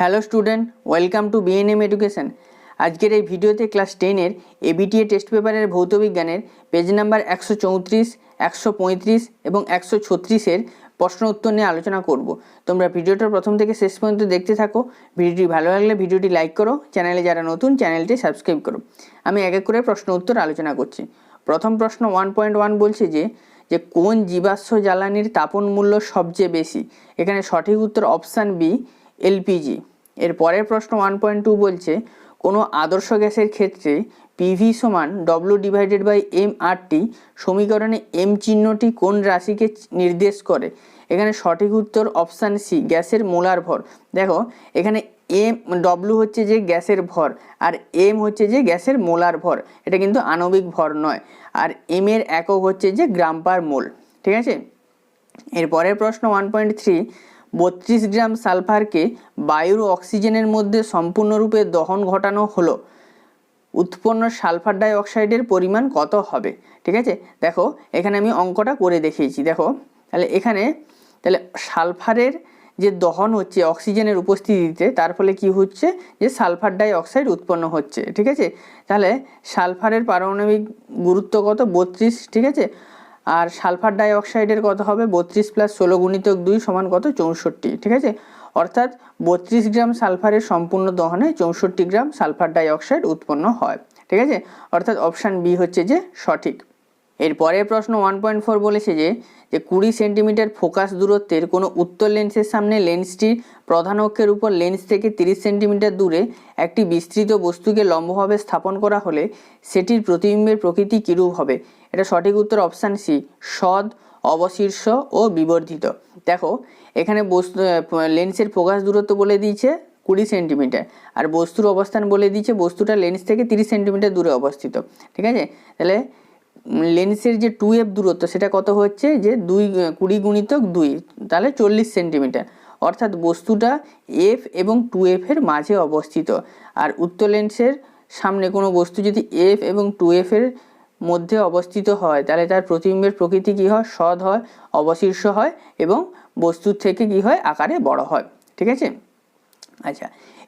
Hello student, welcome to BNM education. আজকের এই ভিডিওতে ক্লাস 10-এর এবিটিএ টেস্ট পেপারের ভৌতবিজ্ঞানের পেজ নাম্বার 134, 135 এবং 136-এর প্রশ্ন উত্তর নিয়ে আলোচনা করব। তোমরা ভিডিওটা প্রথম থেকে শেষ পর্যন্ত দেখতে থাকো। ভিডিওটি ভালো লাগলে ভিডিওটি লাইক করো, চ্যানেলে যারা নতুন চ্যানেলটি সাবস্ক্রাইব করো। আমি এক এক করে প্রশ্ন উত্তর আলোচনা করছি। প্রথম প্রশ্ন 1.1 বলছে যে কোন জীবাশ্ম জ্বালানির তাপন মূল্য সবচেয়ে বেশি। এখানে সঠিক উত্তর অপশান বি, এলপিজি। এর পরের প্রশ্ন 1.2 বলছে কোনো আদর্শ গ্যাসের ক্ষেত্রে পিভি সমান W/M/RT সমীকরণে এম চিহ্নটি কোন রাশিকে নির্দেশ করে। এখানে সঠিক উত্তর অপশান সি, গ্যাসের মোলার ভর। দেখো এখানে ডব্লু হচ্ছে যে গ্যাসের ভর আর এম হচ্ছে যে গ্যাসের মোলার ভর, এটা কিন্তু আণবিক ভর নয়। আর এম এর একক হচ্ছে যে গ্রাম পার মোল। ঠিক আছে, এর পরের প্রশ্ন 1.3 32 গ্রাম সালফারকে বায়ুর অক্সিজেনের মধ্যে সম্পূর্ণরূপে দহন ঘটানো হলো, উৎপন্ন সালফার ডাই অক্সাইডের পরিমাণ কত হবে। ঠিক আছে, দেখো এখানে আমি অঙ্কটা করে দেখিয়েছি। দেখো তাহলে এখানে সালফারের যে দহন হচ্ছে অক্সিজেনের উপস্থিতিতে, তার ফলে কি হচ্ছে যে সালফার ডাই অক্সাইড উৎপন্ন হচ্ছে। ঠিক আছে, তাহলে সালফারের পারমাণবিক গুরুত্ব কত? 32। ঠিক আছে, আর সালফার ডাই অক্সাইডের কত হবে? 32 + 16 × 2 = কত? 64। ঠিক আছে, অর্থাৎ 32 গ্রাম সালফারের সম্পূর্ণ দহনে 64 গ্রাম সালফার ডাই অক্সাইড উৎপন্ন হয়। ঠিক আছে, অর্থাৎ অপশান বি হচ্ছে যে সঠিক। এর পরের প্রশ্ন 1.4 বলেছে যে 20 সেন্টিমিটার ফোকাস দূরত্বের কোনো উত্তর লেন্সের সামনে লেন্সটির প্রধান অক্ষের উপর লেন্স থেকে 30 সেন্টিমিটার দূরে একটি বিস্তৃত বস্তুকে লম্বভাবে স্থাপন করা হলে সেটির প্রতিবিম্বের প্রকৃতি কীরূপ হবে। এটা সঠিক উত্তর অপশান সি, সদ, অবশীর্ষ ও বিবর্ধিত। দেখো এখানে লেন্সের ফোকাস দূরত্ব বলে দিয়েছে 20 সেন্টিমিটার, আর বস্তুর অবস্থান বলে দিয়েছে বস্তুটা লেন্স থেকে 30 সেন্টিমিটার দূরে অবস্থিত। ঠিক আছে, তাহলে লেন্সের যে 2f দূরত্ব সেটা কত হচ্ছে যে 20 × 2, তাহলে 40 সেন্টিমিটার। অর্থাৎ বস্তুটা এফ এবং 2f এর মাঝে অবস্থিত। আর উত্তর লেন্সের সামনে কোনো বস্তু যদি এফ এবং 2f এর মধ্যে অবস্থিত হয় তাহলে তার প্রতিবিম্বের প্রকৃতি কী হয়? সদ হয়, অবশীর্ষ হয় এবং বস্তুর থেকে কী হয়? আকারে বড় হয়। ঠিক আছে, আচ্ছা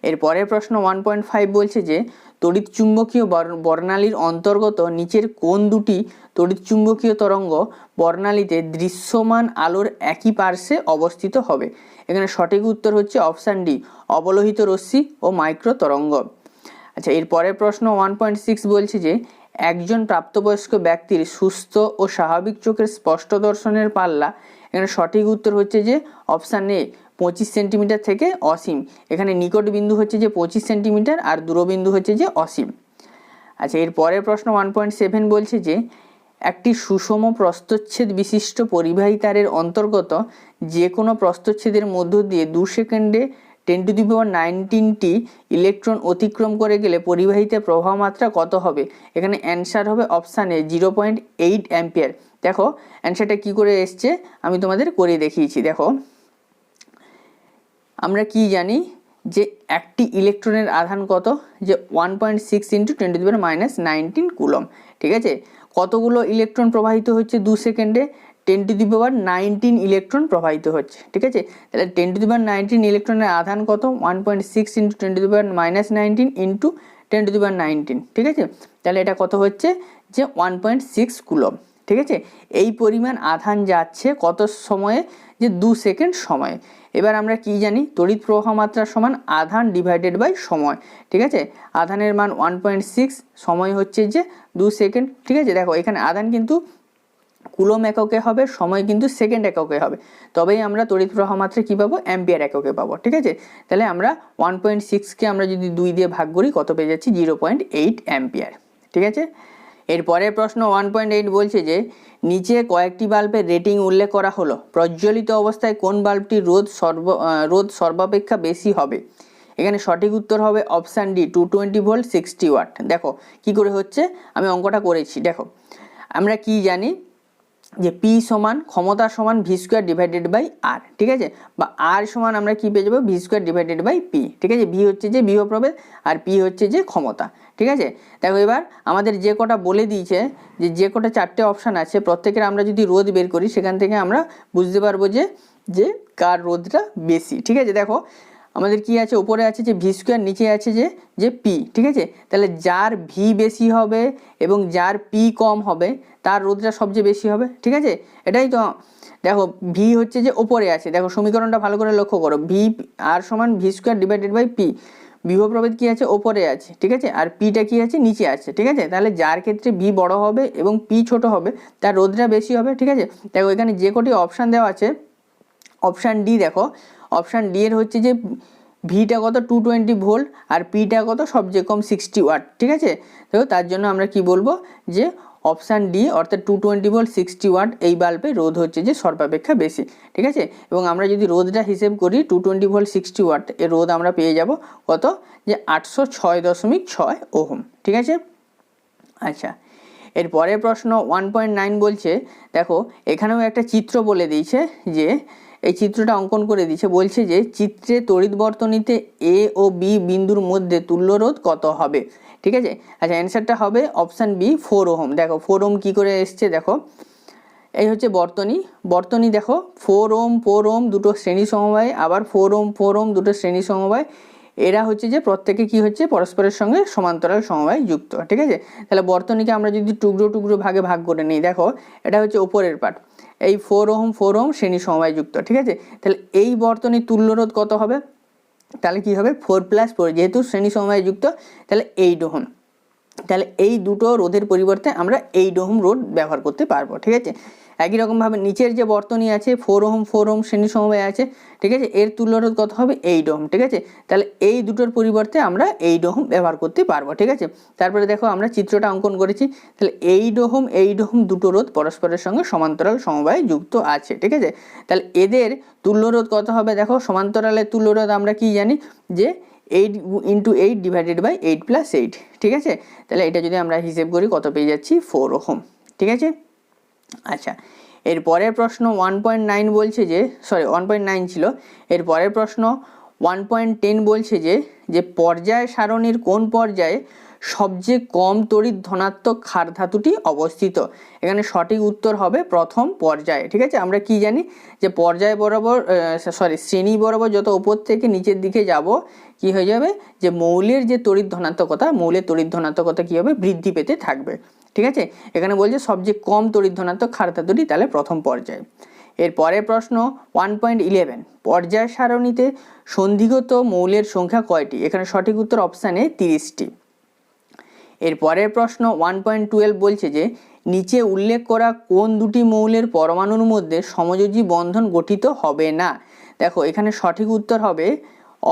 এর পরের প্রশ্ন 1.5 বলছে যে তড়িৎচুম্বকীয় বর্ণালীর অন্তর্গত নিচের কোন দুটি তড়িৎচুম্বকীয় তরঙ্গ বর্ণালীতে দৃশ্যমান আলোর একই পার্শ্বে অবস্থিত হবে। এখানে সঠিক উত্তর হচ্ছে অপশান ডি, অবলোহিত রশ্মি ও মাইক্রো তরঙ্গ। আচ্ছা এর পরের প্রশ্ন 1.6 বলছে যে একজন প্রাপ্তবয়স্ক ব্যক্তির সুস্থ ও স্বাভাবিক চোখের স্পষ্ট দর্শনের পাল্লা। এখানে সঠিক উত্তর হচ্ছে যে অপশান এ, 25 সেন্টিমিটার থেকে অসীম। এখানে নিকট বিন্দু হচ্ছে যে 25 সেন্টিমিটার আর দূরবিন্দু হচ্ছে যে অসীম। আচ্ছা এর পরের প্রশ্ন 1.7 বলছে যে একটি সুষম প্রস্থচ্ছেদ বিশিষ্ট পরিবাহী তারের অন্তর্গত যে কোনো প্রস্থচ্ছেদের মধ্য দিয়ে 2 সেকেন্ডে 10⁻19টি ইলেকট্রন অতিক্রম করে গেলে পরিবাহীতে প্রবাহ মাত্রা কত হবে। এখানে অ্যান্সার হবে অপশান এ, 0.8 অ্যাম্পিয়ার। দেখো অ্যান্সারটা কি করে এসছে আমি তোমাদের করে দেখিয়েছি। দেখো আমরা কি জানি যে একটি ইলেকট্রনের আধান কত? যে 1.6 × 10⁻19 কুলম। ঠিক আছে, কতগুলো ইলেকট্রন প্রবাহিত হচ্ছে 2 সেকেন্ডে? 10⁻19 ইলেকট্রন প্রবাহিত হচ্ছে। ঠিক আছে, তাহলে 10⁻19 ইলেকট্রনের আধান কত? 1.6 × 10⁻19 × 10⁻19। ঠিক আছে, তাহলে এটা কত হচ্ছে যে 1.6 কুলম। ঠিক আছে, এই পরিমাণ আধান যাচ্ছে কত সময়ে? যে 2 সেকেন্ড সময়ে। এবার আমরা কি জানি? তড়িৎ প্রবাহ মাত্রা সমান আধান / সময়। ঠিক আছে, আধানের মান 1.6, সময় হচ্ছে যে 2 সেকেন্ড। ঠিক আছে, দেখো এখানে আধান কিন্তু কুলম এককে হবে, সময় কিন্তু সেকেন্ড এককে হবে, তবেই আমরা তড়িৎ প্রবাহ মাত্রা কী পাবো? অ্যাম্পিয়ার এককে পাবো। ঠিক আছে, তাহলে আমরা 1.6কে আমরা যদি 2 দিয়ে ভাগ করি কত পেয়ে যাচ্ছি? 0.8 অ্যাম্পিয়ার। ঠিক আছে, এর পরের প্রশ্ন 1.8 বলছে যে নিচে কয়েকটি বাল্বের রেটিং উল্লেখ করা হলো, প্রজ্বলিত অবস্থায় কোন বাল্বটির রোধ সর্বাপেক্ষা বেশি হবে। এখানে সঠিক উত্তর হবে অপশান ডি, 220 ভোল্ট 60 ওয়াট। দেখো কি করে হচ্ছে, আমি অঙ্কটা করেছি। দেখো আমরা কি জানি যে পি সমান ক্ষমতা সমান v²/r। ঠিক আছে, বা আর সমান আমরা কি পেয়ে যাবো? v²/p। ঠিক আছে, ভি হচ্ছে যে বিভব প্রভেদ আর পি হচ্ছে যে ক্ষমতা। ঠিক আছে, দেখো এবার আমাদের যে কটা বলে দিয়েছে যে কটা 4টে অপশান আছে, প্রত্যেকের আমরা যদি রোধ বের করি সেখান থেকে আমরা বুঝতে পারবো যে কার রোধটা বেশি। ঠিক আছে, দেখো আমাদের কি আছে, উপরে আছে যে ভি স্কোয়ার, নিচে আছে যে পি, ঠিক আছে। তাহলে যার ভি বেশি হবে এবং যার পি কম হবে তার রোধটা সবচেয়ে বেশি হবে, ঠিক আছে। এটাই তো দেখো, ভি হচ্ছে যে ওপরে আছে, দেখো সমীকরণটা ভালো করে লক্ষ্য করো, ভি আর সমান V square divided by P. বিভব প্রভেদ কি আছে, ওপরে আছে, ঠিক আছে, আর পিটা কি আছে, নিচে আছে, ঠিক আছে। তাহলে যার ক্ষেত্রে ভি বড় হবে এবং পি ছোট হবে তার রোধটা বেশি হবে, ঠিক আছে। দেখো এখানে যে কটি অপশান দেওয়া আছে, অপশান ডি দেখো, অপশান ডি এর হচ্ছে যে ভিটা কত 220 ভোল্ট আর পিটা কত সবচেয়ে কম 60 ওয়াট, ঠিক আছে। তো তার জন্য আমরা কি বলবো যে অপশান ডি অর্থাৎ 220 ভোল্ট 60 ওয়াট এই বাল্বের রোধ হচ্ছে যে সর্বাপেক্ষা বেশি, ঠিক আছে। এবং আমরা যদি রোধটা হিসেব করি 220 ভোল্ট 60 ওয়াট এর রোধ আমরা পেয়ে যাব কত, যে 806.6 ওহম, ঠিক আছে। আচ্ছা, এর পরের প্রশ্ন 1.9 বলছে, দেখো এখানেও একটা চিত্র বলে দিয়েছে, যে এই চিত্রটা অঙ্কন করে দিয়েছে, বলছে যে চিত্রে তড়িৎ বর্তনীতে এ ও বি বিন্দুর মধ্যে তুল্য রোধ কত হবে, ঠিক আছে। আচ্ছা, অ্যান্সারটা হবে অপশান বি 4 ওহম। দেখো 4 ওহম কী করে এসছে, দেখো এই হচ্ছে বর্তনী দেখো 4 ওহম দুটো শ্রেণী সমবায়, আবার 4 ওহম দুটো শ্রেণী সমবায়, এরা হচ্ছে যে প্রত্যেকে কি হচ্ছে পরস্পরের সঙ্গে সমান্তরাল সমবায় যুক্ত, ঠিক আছে। তাহলে বর্তনীকে আমরা যদি টুকরো টুকরো ভাগে ভাগ করে নিই, দেখো এটা হচ্ছে ওপরের পার্ট, এই 4 ওহম শ্রেণী সমবায় যুক্ত, ঠিক আছে। তাহলে এই বর্তনীর তুল্যরোধ কত হবে, তাহলে কি হবে 4+4, যেহেতু শ্রেণী সমবায় যুক্ত তাহলে 8 ওহম। তাহলে এই দুটো রোধের পরিবর্তে আমরা 8 ওহম রোধ ব্যবহার করতে পারবো, ঠিক আছে। একই রকমভাবে নিচের যে বর্তনী আছে 4 ওহম শ্রেণী সমবায় আছে, ঠিক আছে, এর তুল্যরোধ কত হবে 8 ওহম, ঠিক আছে। তাহলে এই দুটোর পরিবর্তে আমরা 8 ওহম ব্যবহার করতে পারবো, ঠিক আছে। তারপরে দেখো আমরা চিত্রটা অঙ্কন করেছি, তাহলে 8 ওহম দুটো রোধ পরস্পরের সঙ্গে সমান্তরাল সমবায়ে যুক্ত আছে, ঠিক আছে। তাহলে এদের তুল্যরোধ কত হবে, দেখো সমান্তরালের তুল্যরোধ আমরা কি জানি, যে 8 × 8 ডিভাইডেড বাই 8+8, ঠিক আছে। তাহলে এটা যদি আমরা হিসেব করি কত পেয়ে যাচ্ছি 4 ওহম, ঠিক আছে। আচ্ছা, এর পরের প্রশ্ন 1.9 বলছে যে 1.9 ছিল, এর পরের প্রশ্ন 1.10 বলছে যে পর্যায় সারণীর কোন পর্যায়ে সবচেয়ে কম তড়িৎ ধনাত্মক ক্ষার ধাতুটি অবস্থিত। এখানে সঠিক উত্তর হবে প্রথম পর্যায়ে, ঠিক আছে। আমরা কি জানি যে পর্যায় বরাবর শ্রেণী বরাবর যত উপর থেকে নিচের দিকে যাব কি হয়ে যাবে, যে মৌলের যে তড়িৎ ধনাত্মকতা কি হবে, বৃদ্ধি পেতে থাকবে, ঠিক আছে। এখানে বলছে সবচেয়ে কম তড়িৎ ধনাত্মক ক্ষার ধাতুটি তাহলে প্রথম পর্যায়ে। এর পরের প্রশ্ন 1.11, পর্যায় সারণীতে সন্ধিগত মৌলের সংখ্যা কয়টি, এখানে সঠিক উত্তর অপশানে 30টি। এর পরের প্রশ্ন 1.12 বলছে যে নিচে উল্লেখ করা কোন দুটি মৌলের পরমাণুর মধ্যে সমযোজী বন্ধন গঠিত হবে না। দেখো এখানে সঠিক উত্তর হবে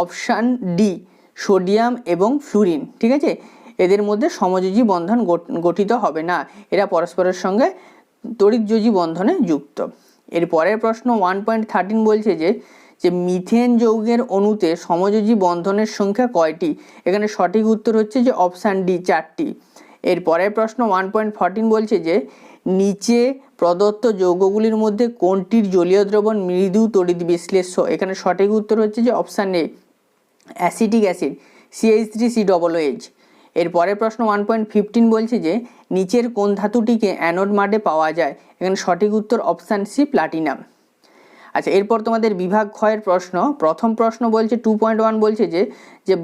অপশান ডি, সোডিয়াম এবং ফ্লুরিন, ঠিক আছে। এদের মধ্যে সমযোজী বন্ধন গঠিত হবে না, এরা পরস্পরের সঙ্গে তড়িৎযোজী বন্ধনে যুক্ত। এর পরের প্রশ্ন 1.13 বলছে যে মিথেন যৌগের অণুতে সমযোজী বন্ধনের সংখ্যা কয়টি, এখানে সঠিক উত্তর হচ্ছে যে অপশান ডি 4টি। এর পরের প্রশ্ন 1.14 বলছে যে নিচে প্রদত্ত যৌগগুলির মধ্যে কোনটির জলীয় দ্রবণ মৃদু তড়িৎ বিশ্লেষ্য, এখানে সঠিক উত্তর হচ্ছে যে option A acetic acid CH3COOH। এর পরের প্রশ্ন 1.15 বলছে যে নিচের কোন ধাতুটিকে অ্যানোড মাডে পাওয়া যায়, এখানে সঠিক উত্তর অপশান সি প্লাটিনাম। আচ্ছা, এরপর তোমাদের বিভাগ ক্ষয়ের প্রশ্ন, প্রথম প্রশ্ন বলছে 2.1 বলছে যে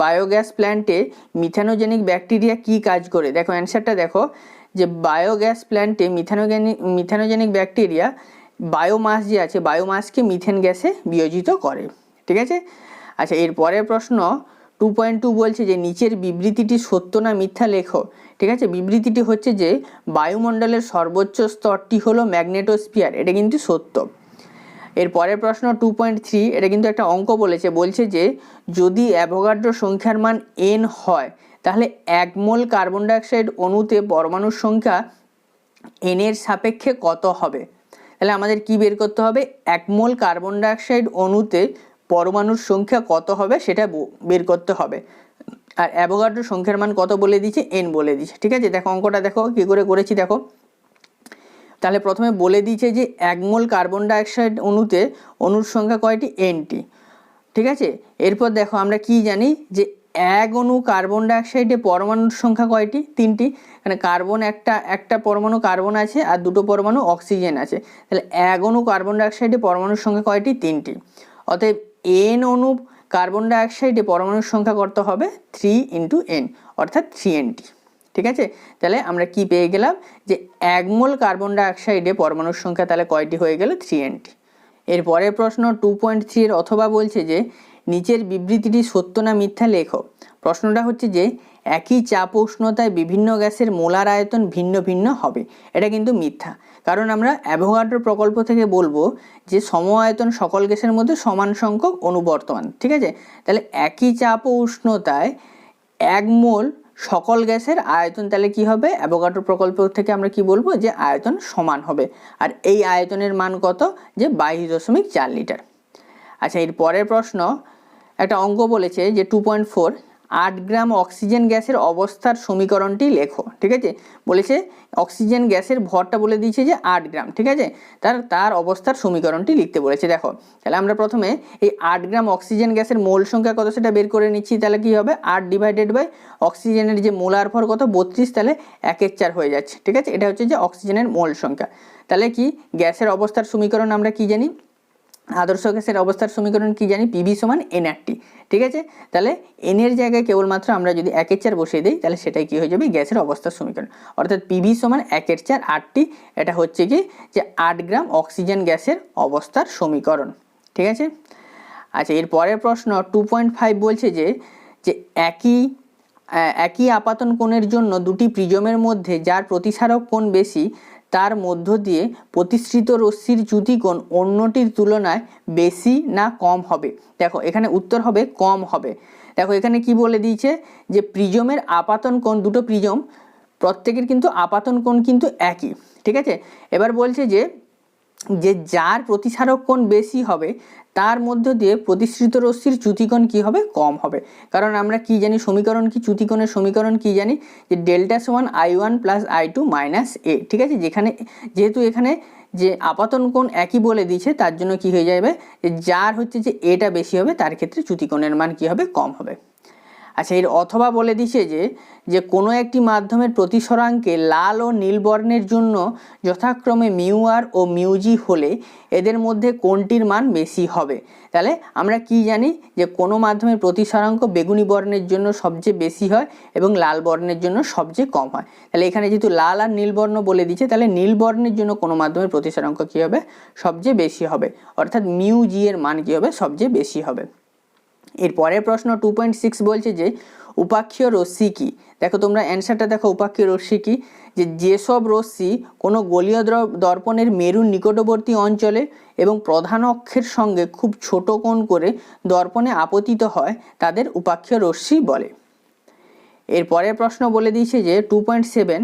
বায়োগ্যাস প্ল্যান্টে মিথানোজেনিক ব্যাকটেরিয়া কি কাজ করে। দেখো অ্যান্সারটা দেখো, যে বায়োগ্যাস প্ল্যান্টে মিথানোজেনিক ব্যাকটেরিয়া বায়োমাস যে আছে, বায়োমাসকে মিথেন গ্যাসে বিয়োজিত করে, ঠিক আছে। আচ্ছা, এর পরের প্রশ্ন 2.2 বলছে যে নিচের বিবৃতিটি সত্য না মিথ্যা লেখো, ঠিক আছে। বিবৃতিটি হচ্ছে যে বায়ুমণ্ডলের সর্বোচ্চ স্তরটি হলো ম্যাগনেটোস্ফিয়ার, এটা কিন্তু সত্য। এর পরের প্রশ্ন 2.3, এটা কিন্তু একটা অঙ্ক বলছে যে যদি অ্যাভোগাড্রো সংখ্যার মান n হয় তাহলে 1 মোল কার্বন ডাইঅক্সাইড অণুতে পরমাণুর সংখ্যা n এর সাপেক্ষে কত হবে। তাহলে আমাদের কি বের করতে হবে, 1 মোল কার্বন ডাইঅক্সাইড অণুতে পরমাণুর সংখ্যা কত হবে সেটা বের করতে হবে। আর অ্যাভোগাড্রো সংখ্যার মান কত বলে দিয়েছে, n বলে দিয়েছে, ঠিক আছে। দেখো অঙ্কটা দেখো কী করে করেছি, দেখো তাহলে প্রথমে বলে দিয়েছে যে 1 মোল কার্বন ডাইঅক্সাইড অণুতে অণুর সংখ্যা কয়টি, nটি, ঠিক আছে। এরপর দেখো আমরা কি জানি যে 1 অণু কার্বন ডাইঅক্সাইডে পরমাণুর সংখ্যা কয়টি, 3টি, মানে কার্বন একটা পরমাণু কার্বন আছে আর দুটো পরমাণু অক্সিজেন আছে, তাহলে 1 অণু কার্বন ডাইঅক্সাইডে পরমাণুর সংখ্যা কয়টি, 3টি। অতএব n অণু কার্বন ডাইঅক্সাইডে পরমাণুর সংখ্যা কত হবে 3 × n অর্থাৎ 3nt। ঠিক আছে, তাহলে আমরা কি পেয়ে গেলাম যে 1 মোল কার্বন ডাইঅক্সাইডে পরমাণুর সংখ্যা তাহলে কয়টি হয়ে গেল 3nt। এর পরের প্রশ্ন 2.3 এর অথবা বলছে যে নিচের বিবৃতিটি সত্য না মিথ্যা লেখো। প্রশ্নটা হচ্ছে যে একই চাপ উষ্ণতায় বিভিন্ন গ্যাসের মোলার আয়তন ভিন্ন ভিন্ন হবে। এটা কিন্তু মিথ্যা, কারণ আমরা অ্যাভোগাড্রো প্রকল্প থেকে বলবো যে সম আয়তন সকল গ্যাসের মধ্যে সমান সংখ্যক অণু বর্তমান। ঠিক আছে, তাহলে একই চাপ ও উষ্ণতায় 1 মোল সকল গ্যাসের আয়তন তাহলে কি হবে, অ্যাভোগাড্রো প্রকল্প থেকে আমরা কি বলবো যে আয়তন সমান হবে। আর এই আয়তনের মান কত, যে 22.4 লিটার। আচ্ছা, এর পরের প্রশ্ন একটা অঙ্ক বলেছে যে 2.4 8 গ্রাম অক্সিজেন গ্যাসের অবস্থার সমীকরণটি লেখো। ঠিক আছে, বলেছে অক্সিজেন গ্যাসের ভরটা বলে দিয়েছে যে 8 গ্রাম। ঠিক আছে, তার অবস্থার সমীকরণটি লিখতে বলেছে। দেখো, তাহলে আমরা প্রথমে এই 8 গ্রাম অক্সিজেন গ্যাসের মোল সংখ্যা কত সেটা বের করে নিচ্ছি। তাহলে কি হবে, 8 ডিভাইডেড বাই অক্সিজেনের যে মোলার ভর কত 32, তাহলে 1/4 হয়ে যাচ্ছে। ঠিক আছে, এটা হচ্ছে যে অক্সিজেনের মোল সংখ্যা। তাহলে কি গ্যাসের অবস্থার সমীকরণ আমরা কি জানি, আদর্শ গ্যাসের অবস্থার সমীকরণ কি জানি, পিভি সমান nRT। ঠিক আছে, তাহলে n এর জায়গায় কেবলমাত্র আমরা যদি 1/4 বসিয়ে দিই তাহলে সেটাই কি হয়ে যাবে গ্যাসের অবস্থার সমীকরণ, অর্থাৎ পিভি সমান 1/4 RT। এটা হচ্ছে কি যে 8 গ্রাম অক্সিজেন গ্যাসের অবস্থার সমীকরণ। ঠিক আছে, আচ্ছা, এর পরের প্রশ্ন 2.5 বলছে যে একই আপাতন কোণের জন্য দুটি প্রিজমের মধ্যে যার প্রতিসারক কোণ বেশি তার মধ্য দিয়ে প্রতিসৃত রশ্মির চ্যুতিকোণ অন্যটির তুলনায় বেশি না কম হবে। দেখো, এখানে উত্তর হবে কম হবে। দেখো, এখানে কি বলে দিয়েছে যে প্রিজমের আপাতন কোণ, দুটো প্রিজম প্রত্যেকের কিন্তু আপাতন কোণ কিন্তু একই। ঠিক আছে, এবার বলছে যে যার প্রতিসারক কোণ বেশি হবে তার মধ্য দিয়ে প্রতিসৃত রশ্মির চ্যুতিকোণ কি হবে, কম হবে। কারণ আমরা কি জানি সমীকরণ কি, চ্যুতিকোণের সমীকরণ কি জানি, যে ডেল্টা সমান I1 + I2 - a। ঠিক আছে, যেহেতু এখানে যে আপাতন কোণ একই বলে দিয়েছে তার জন্য কি হয়ে যাবে, যে যার হচ্ছে যে এটা বেশি হবে তার ক্ষেত্রে চ্যুতিকোণের মান কি হবে, কম হবে। আচ্ছা, এর অথবা বলে দিছে যে কোনো একটি মাধ্যমের প্রতিসরাঙ্কে লাল ও নীল বর্ণের জন্য যথাক্রমে μr ও μg হলে এদের মধ্যে কোনটির মান বেশি হবে। তাহলে আমরা কি জানি যে কোনো মাধ্যমের প্রতিসরাঙ্ক বেগুনি বর্ণের জন্য সবচেয়ে বেশি হয় এবং লাল বর্ণের জন্য সবচেয়ে কম হয়। তাহলে এখানে যেহেতু লাল আর নীল বর্ণ বলে দিচ্ছে, তাহলে নীল বর্ণের জন্য কোনো মাধ্যমের প্রতিসরাঙ্ক কী হবে, সবচেয়ে বেশি হবে, অর্থাৎ μg এর মান কী হবে, সবচেয়ে বেশি হবে। এর পরের প্রশ্ন 2.6 বলছে যে উপাক্ষীয় রশ্মি কি। দেখো, তোমরা অ্যান্সারটা দেখো, উপাক্ষীয় রশ্মি কি, যেসব রশ্মি কোনো গোলীয় দর্পণের মেরুর নিকটবর্তী অঞ্চলে এবং প্রধান অক্ষের সঙ্গে খুব ছোট কোণ করে দর্পণে আপতিত হয় তাদের উপাক্ষীয় রশ্মি বলে। এর পরের প্রশ্ন বলে দিয়েছে যে 2.7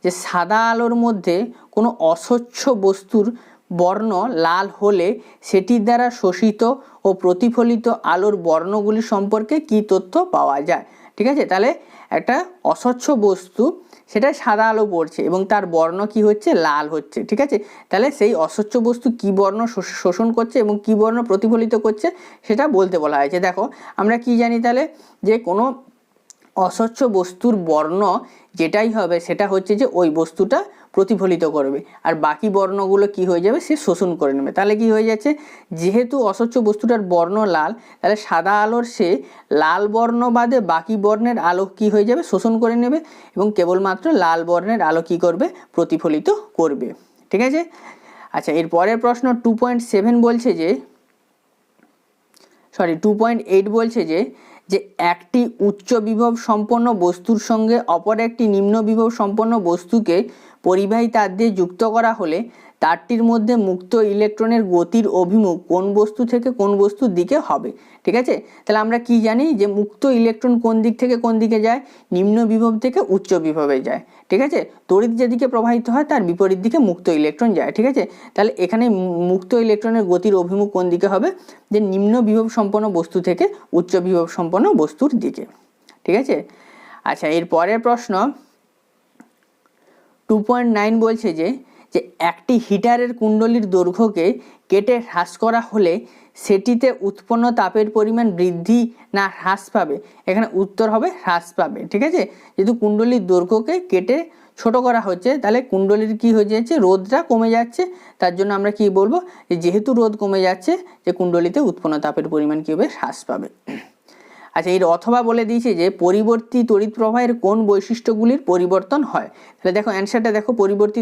যে সাদা আলোর মধ্যে কোনো অস্বচ্ছ বস্তুর বর্ণ লাল হলে সেটির দ্বারা শোষিত ও প্রতিফলিত আলোর বর্ণগুলি সম্পর্কে কি তথ্য পাওয়া যায়। ঠিক আছে, তাহলে একটা অস্বচ্ছ বস্তু সেটা সাদা আলো পড়ছে এবং তার বর্ণ কি হচ্ছে, লাল হচ্ছে। ঠিক আছে, তাহলে সেই অস্বচ্ছ বস্তু কি বর্ণ শোষণ করছে এবং কি বর্ণ প্রতিফলিত করছে সেটা বলতে বলা হয়েছে। দেখো, আমরা কি জানি তাহলে, যে কোনো অস্বচ্ছ বস্তুর বর্ণ যেটাই হবে সেটা হচ্ছে যে ওই বস্তুটা প্রতিফলিত করবে, আর বাকি বর্ণগুলো কি হয়ে যাবে, সে শোষণ করে নেবে। তাহলে কি হয়ে যাচ্ছে, যেহেতু অস্বচ্ছ বস্তুটার বর্ণ লাল, তাহলে সাদা আলোর সে লাল বর্ণ বাদে বাকি বর্ণের আলো কি হয়ে যাবে, শোষণ করে নেবে এবং কেবলমাত্র লাল বর্ণের আলো কি করবে, প্রতিফলিত করবে। ঠিক আছে, আচ্ছা, এর পরের প্রশ্ন 2.7 বলছে যে 2.8 বলছে যে একটি উচ্চ বিভব সম্পন্ন বস্তুর সঙ্গে অপর একটি নিম্ন বিভব সম্পন্ন বস্তুকে পরিবাহী তার দিয়ে যুক্ত করা হলে তারটির মধ্যে মুক্ত ইলেকট্রনের গতির অভিমুখ কোন বস্তু থেকে কোন বস্তুর দিকে হবে। ঠিক আছে, তাহলে আমরা কি জানি যে মুক্ত ইলেকট্রন কোন দিক থেকে কোন দিকে যায়, নিম্ন বিভব থেকে উচ্চ বিভবে যায়। ঠিক আছে, তড়িৎ যেদিকে প্রবাহিত হয় তার বিপরীত দিকে মুক্ত ইলেকট্রন যায়। ঠিক আছে, তাহলে এখানে মুক্ত ইলেকট্রনের গতির অভিমুখ কোন দিকে হবে, যে নিম্ন বিভব সম্পন্ন বস্তু থেকে উচ্চ বিভব সম্পন্ন বস্তুর দিকে। ঠিক আছে, আচ্ছা, এর পরের প্রশ্ন 2.9 বলছে যে একটি হিটারের কুণ্ডলীর দৈর্ঘ্যকে কেটে হ্রাস করা হলে সেটিতে উৎপন্ন তাপের পরিমাণ বৃদ্ধি না হ্রাস পাবে? এখানে উত্তর হবে হ্রাস পাবে। ঠিক আছে, যেহেতু কুণ্ডলীর দৈর্ঘ্যকে কেটে ছোট করা হচ্ছে, তাহলে কুণ্ডলীর কি হয়ে যাচ্ছে, রোদটা কমে যাচ্ছে। তার জন্য আমরা কি বলবো, যে যেহেতু রোদ কমে যাচ্ছে, যে কুণ্ডলীতে উৎপন্ন তাপের পরিমাণ কি হবে, হ্রাস পাবে। আচ্ছা, এর অথবা বলে দিয়েছে যে পরিবর্তী তড়িৎ প্রবাহের কোন বৈশিষ্ট্যগুলির পরিবর্তন হয়। তাহলে দেখো অ্যান্সারটা দেখো, পরিবর্তী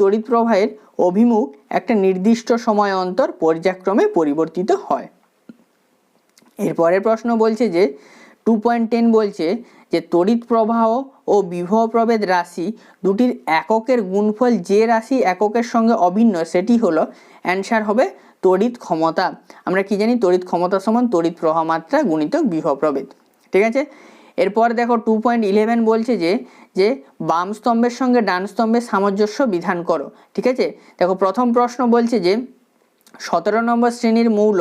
তড়িৎ প্রবাহের অভিমুখ একটা নির্দিষ্ট সময় অন্তর পর্যায়ক্রমে পরিবর্তিত হয়। এরপরের প্রশ্ন বলছে যে 2.10 বলছে যে তড়িৎ প্রবাহ ও বিভব প্রভেদ রাশি দুটির এককের গুণফল যে রাশি এককের সঙ্গে অভিন্ন সেটি হলো, অ্যান্সার হবে তড়িৎ ক্ষমতা। আমরা কি জানি, তড়িৎ ক্ষমতা সমান তড়িৎ প্রবাহ মাত্রা গুণিতক বিভব প্রভেদ। ঠিক আছে, এরপর দেখো 2.11 বলছে যে বাম স্তম্ভের সঙ্গে ডান স্তম্ভের সামঞ্জস্য বিধান করো। ঠিক আছে, দেখো প্রথম প্রশ্ন বলছে যে 17 নম্বর শ্রেণীর মৌল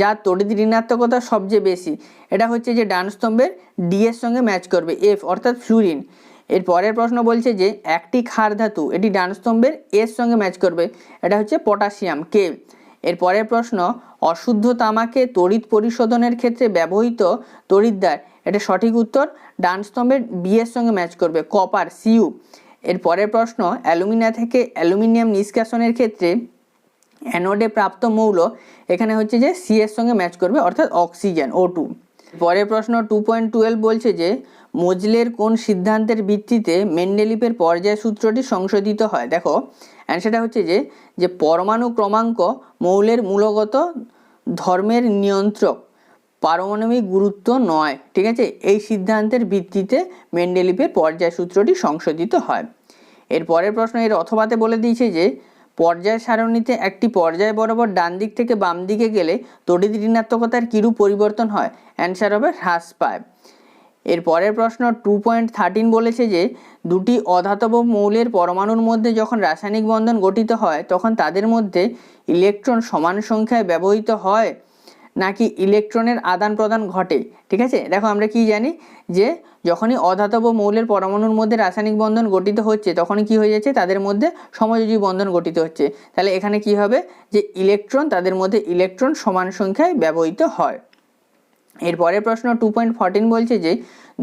যার তড়িৎ ঋণাত্মকতা সবচেয়ে বেশি, এটা হচ্ছে যে ডান স্তম্ভের ডি এর সঙ্গে ম্যাচ করবে, এফ অর্থাৎ ফ্লুরিন। এর পরের প্রশ্ন বলছে যে একটি ক্ষার ধাতু, এটি ডান স্তম্ভের এর সঙ্গে ম্যাচ করবে, এটা হচ্ছে পটাশিয়াম, কে। এর পরের প্রশ্ন, অশুদ্ধ তামাকে তড়িৎ পরিশোধনের ক্ষেত্রে ব্যবহৃত তড়িৎদ্বার, এটা সঠিক উত্তর, ডান স্তম্ভের বি এর সঙ্গে ম্যাচ করবে, কপার, সিইউ। এর পরের প্রশ্ন, অ্যালুমিনিয়াম থেকে অ্যালুমিনিয়াম নিষ্কাশনের ক্ষেত্রে অ্যানোডে প্রাপ্ত মৌল, এখানে হচ্ছে যে সি এর সঙ্গে ম্যাচ করবে অর্থাৎ অক্সিজেন, O2। পরের প্রশ্ন 2.12 বলছে যে মোজলের কোন সিদ্ধান্তের ভিত্তিতে মেন্ডেলিভের পর্যায় সূত্রটি সংশোধিত হয়। দেখো অ্যান্সারটা হচ্ছে যে পরমাণু ক্রমাঙ্ক মৌলের মূলগত ধর্মের নিয়ন্ত্রক, পারমাণবিক গুরুত্ব নয়। ঠিক আছে, এই সিদ্ধান্তের ভিত্তিতে মেন্ডেলিভের পর্যায় সূত্রটি সংশোধিত হয়। এর পরের প্রশ্ন, এর অথবাতে বলে দিয়েছে যে পর্যায় সারণীতে একটি পর্যায় বরাবর ডান দিক থেকে বাম দিকে গেলে তড়িৎ ঋণাত্মকতার কিরূপ পরিবর্তন হয়, অ্যান্সার হবে হ্রাস পায়। এর পরের প্রশ্ন 2.13 বলেছে যে দুটি অধাতব মৌলের পরমাণুর মধ্যে যখন রাসায়নিক বন্ধন গঠিত হয় তখন তাদের মধ্যে ইলেকট্রন সমান সংখ্যায় ব্যবহৃত হয় নাকি ইলেকট্রনের আদান প্রদান ঘটে। ঠিক আছে, দেখো আমরা কি জানি যে যখনই অধাতব মৌলের পরমাণুর মধ্যে রাসায়নিক বন্ধন গঠিত হচ্ছে তখনই কি হয়ে যাচ্ছে, তাদের মধ্যে সমযোজী বন্ধন গঠিত হচ্ছে। তাহলে এখানে কি হবে, যে ইলেকট্রন, তাদের মধ্যে ইলেকট্রন সমান সংখ্যায় ব্যবহৃত হয়। এর পরের প্রশ্ন 2.14 বলছে যে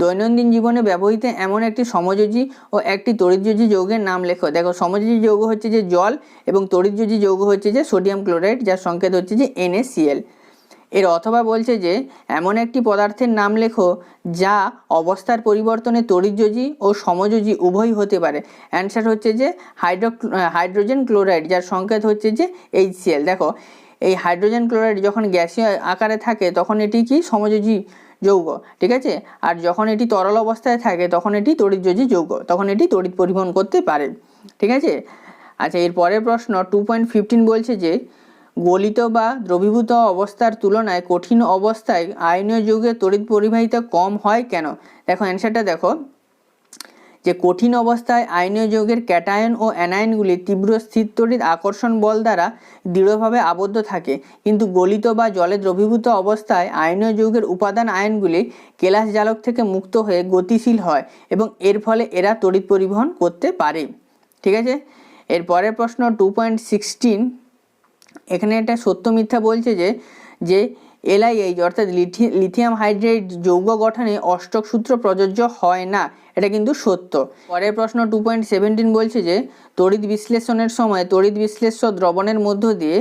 দৈনন্দিন জীবনে ব্যবহৃত এমন একটি সমযোজী ও একটি তড়িৎযোজী যৌগের নাম লেখো। দেখো সমযোজী যৌগ হচ্ছে যে জল এবং তড়িৎযোজী যৌগ হচ্ছে যে সোডিয়াম ক্লোরাইড, যার সংকেত হচ্ছে যে NaCl। এর অথবা বলছে যে এমন একটি পদার্থের নাম লেখো যা অবস্থার পরিবর্তনে তড়িৎযোজী ও সমযোজী উভয়ই হতে পারে। অ্যান্সার হচ্ছে যে হাইড্রোজেন ক্লোরাইড, যার সংকেত হচ্ছে যে HCl। দেখো এই হাইড্রোজেন ক্লোরাইড যখন গ্যাসীয় আকারে থাকে তখন এটি কি সমযোজী যৌগ। ঠিক আছে, আর যখন এটি তরল অবস্থায় থাকে তখন এটি তড়িৎযোজী যৌগ, তখন এটি তড়িৎ পরিবহন করতে পারে। ঠিক আছে, আচ্ছা এর পরের প্রশ্ন 2.15 বলছে যে গলিত বা দ্রবীভূত অবস্থার তুলনায় কঠিন অবস্থায় আয়নীয় যৌগের তড়িৎ পরিবাহিতা কম হয় কেন। দেখো অ্যান্সারটা দেখো, যে কঠিন অবস্থায় আয়নীয় যৌগের ক্যাটায়ন ও অ্যানায়নগুলি তীব্র স্থির তড়িৎ আকর্ষণ বল দ্বারা দৃঢ়ভাবে আবদ্ধ থাকে, কিন্তু গলিত বা জলে দ্রবীভূত অবস্থায় আয়নীয় যৌগের উপাদান আয়নগুলি কেলাস জালক থেকে মুক্ত হয়ে গতিশীল হয় এবং এর ফলে এরা তড়িৎ পরিবহন করতে পারে। ঠিক আছে, এর পরের প্রশ্ন 2.16, এখানে এটা সত্য মিথ্যা বলছে যে LiH অর্থাৎ লিথিয়াম হাইড্রাইড যৌগ গঠনে অষ্টক সূত্র প্রযোজ্য হয় না, এটা কিন্তু সত্য। পরের প্রশ্ন 2.17 বলছে যে তড়িৎ বিশ্লেষণের সময় তড়িৎ বিশ্লেষ্য দ্রবণের মধ্য দিয়ে